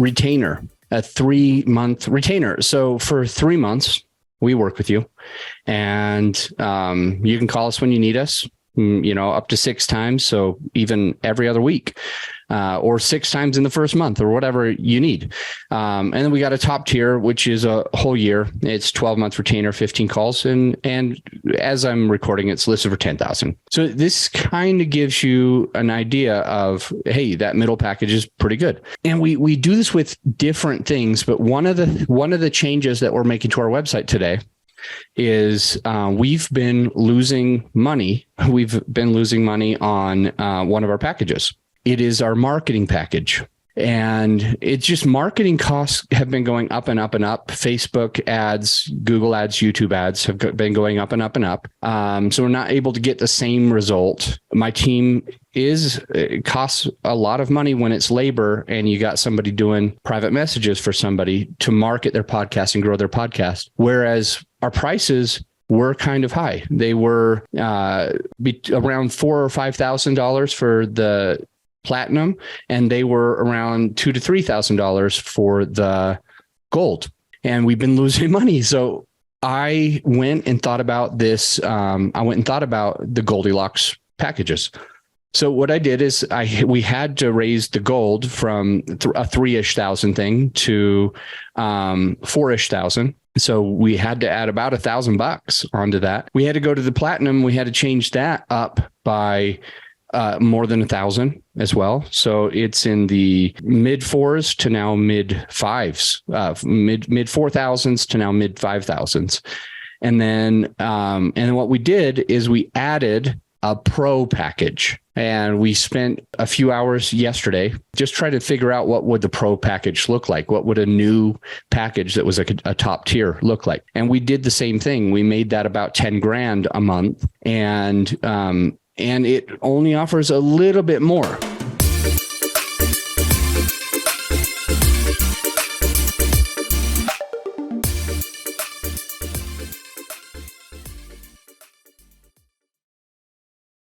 retainer, a 3-month retainer. So for 3 months, we work with you, and you can call us when you need us, up to 6 times. So even every other week, or 6 times in the first month, or whatever you need. And then we got a top tier, which is a whole year. It's 12-month retainer, 15 calls. And as I'm recording, it's listed for 10,000. So this kind of gives you an idea of, hey, that middle package is pretty good. And we do this with different things. But one of the changes that we're making to our website today is we've been losing money. We've been losing money on one of our packages. It is our marketing package. And it's just marketing costs have been going up and up and up. Facebook ads, Google ads, YouTube ads have been going up and up and up. So we're not able to get the same result. My team it costs a lot of money when it's labor and you got somebody doing private messages for somebody to market their podcast and grow their podcast. Whereas our prices were kind of high. They were around $4,000 or $5,000 for the platinum, and they were around $2,000 to $3,000 for the gold. And we've been losing money. So I went and thought about this. I went and thought about the Goldilocks packages. So what I did is we had to raise the gold from a 3-ish thousand thing to 4-ish thousand. So we had to add about $1,000 onto that. We had to go to the platinum. We had to change that up by more than 1,000 as well. So it's in the mid 4s to now mid 5s, mid 4,000s to now mid 5,000s. And then what we did is we added a pro package, and we spent a few hours yesterday just trying to figure out what would the pro package look like. What would a new package that was a top tier look like? And we did the same thing. We made that about 10 grand a month, and it only offers a little bit more.